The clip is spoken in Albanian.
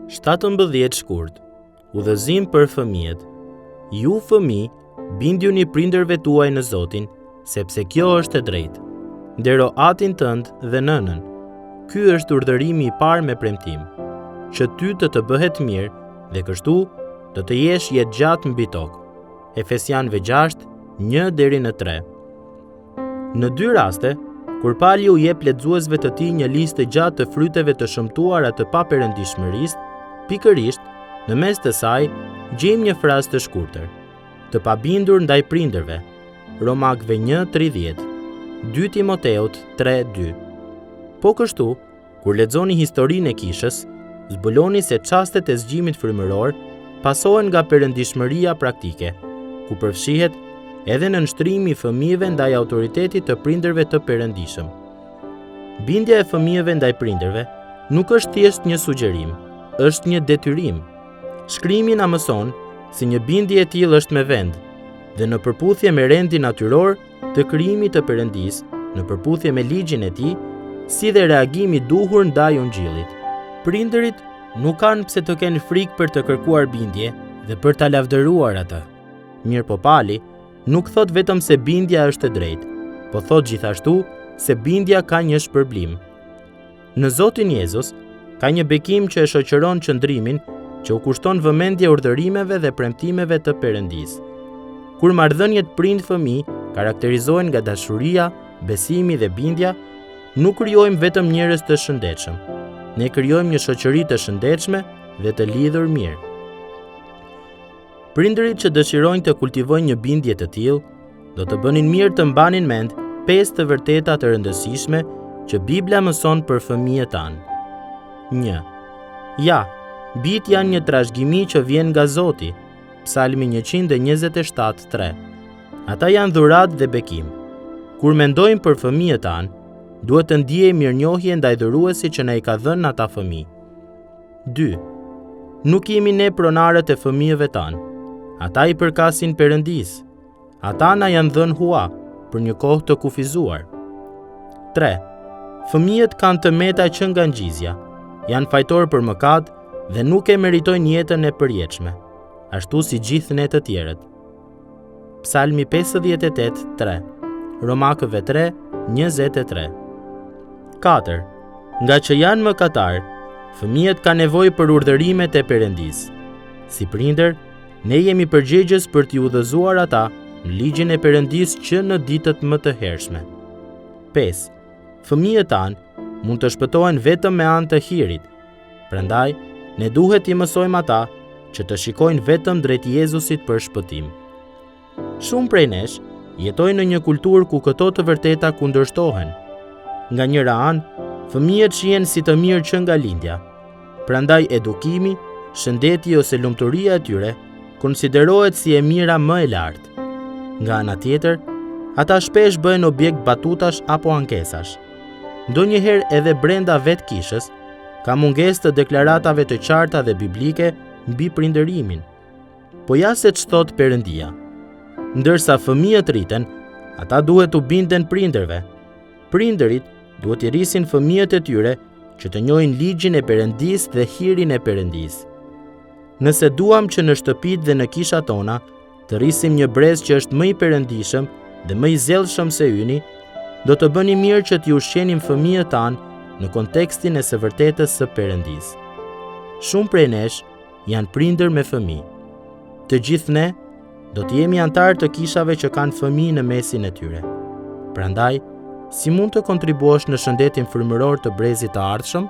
17 shkurt. Udhëzim për fëmijët. Ju fëmijë, bindjuni prindërve tuaj në Zotin, sepse kjo është e drejtë. Ndero atin tënd dhe nënën. Ky është urdhërimi i parë me premtim, që ty të bëhet mirë dhe kështu të jesh jetë gjatë mbi tokë. Efesianëve 6, 1-3. Në dy raste, kur Pali u jep lexuesve të tij një listë gjatë të fryteve të shëmtuara të paperëndishmërisë, pikërisht në mes të saj gjejmë një frazë të shkurtër: të pabindur ndaj prindërve. Romakëve 1:30, 2 Timoteut 3:2. Po kështu, kur lexoni historinë e kishës, zbuloni se çastet e zgjimit frymëror pasohen nga perëndishmëria praktike, ku përfshihet edhe në nështrimi i fëmijëve ndaj autoritetit të prindërve të perëndishëm. Bindja e fëmijëve ndaj prindërve nuk është thjesht një sugjerim, është një detyrim. Shkrimi na mëson se një bindje e tillë është me vend dhe në përputhje me rendin natyror të krijimit të Perëndisë, në përputhje me ligjin e tij, si dhe reagimi duhur ndaj ungjillit. Prindërit nuk kanë pse të kenë frikë për të kërkuar bindje dhe për ta lavdëruar atë. Mirë po Pali nuk thot vetëm se bindja është e drejtë, po thot gjithashtu se bindja ka një shpërblim. Në Zotin Jezus ka një bekim që e shoqëron qëndrimin që u kushton vëmendje urdhërimeve dhe premtimeve të Perëndisë. Kur marrëdhëniet prind-fëmijë karakterizohen nga dashuria, besimi dhe bindja, nuk krijojmë vetëm njerëz të shëndetshëm. Ne krijojmë një shoqëri të shëndetshme dhe të lidhur mirë. Prindërit që dëshirojnë të kultivojnë një bindje të tillë, do të bënin mirë të mbanin mend 5 të vërteta të rëndësishme që Bibla mëson për fëmijët tanë. 1. Ja, bijtë janë një trashëgimi që vjen nga Zoti. Psalmi 127:3. Ata janë dhuratë dhe bekim. Kur mendojmë për fëmijët tanë, duhet të ndiejmë mirënjohje ndaj dhuruesit që na i ka dhënë ata fëmijë. 2. Nuk jemi ne pronarët e fëmijëve tanë. Ata i përkasin Perëndisë. Ata na janë dhënë hua për një kohë të kufizuar. 3. Fëmijët kanë të meta që nga ngjizja, janë fajtor për mëkat dhe nuk e meritojnë jetën e përjetshme, ashtu si gjithë ne të tjerët. Psalmi 58:3, Romakëve 3:23. 4. Nga që janë mëkatar, fëmijët kanë nevojë për urdhërimet e Perëndisë. Si prindër, ne jemi përgjegjës për t'i udhëzuar ata në ligjin e Perëndisë që në ditët më të hershme. 5. Fëmijët tanë mund të shpëtohen vetëm me anë të hirit. Prandaj, ne duhet t'i mësojmë ata që të shikojnë vetëm drejt Jezusit për shpëtim. Shumë prej nesh jetojnë në një kulturë ku këto të vërteta kundërshtohen. Nga njëra anë, fëmijët shihen si të mirë që nga lindja. Prandaj edukimi, shëndeti ose lumturia e tyre konsiderohet si e mira më e lartë. Nga ana tjetër, ata shpesh bëhen objekt batutash apo ankesash. Ndonjëherë edhe brenda vetë kishës ka mungesë të deklaratave të qarta dhe biblike mbi prindërimin. Po ja se ç'thot Perëndia. Ndërsa fëmijët rriten, ata duhet u binden prindërve. Prindërit duhet i rrisin fëmijët e tyre që të njohin ligjin e Perëndisë dhe hirin e Perëndisë. Nëse duam që në shtëpitë dhe në kishat tona të rrisim një brez që është më i perëndishëm dhe më i zellshëm se yni, do të bëni mirë që t'i ushqenim fëmijët tanë në kontekstin e së vërtetës së Perëndisë. Shumë prej nesh janë prindër me fëmijë. Të gjithë ne do të jemi antar të kishave që kanë fëmijë në mesin e tyre. Prandaj, si mund të kontribuosh në shëndetin frymëror të brezit të ardhshëm?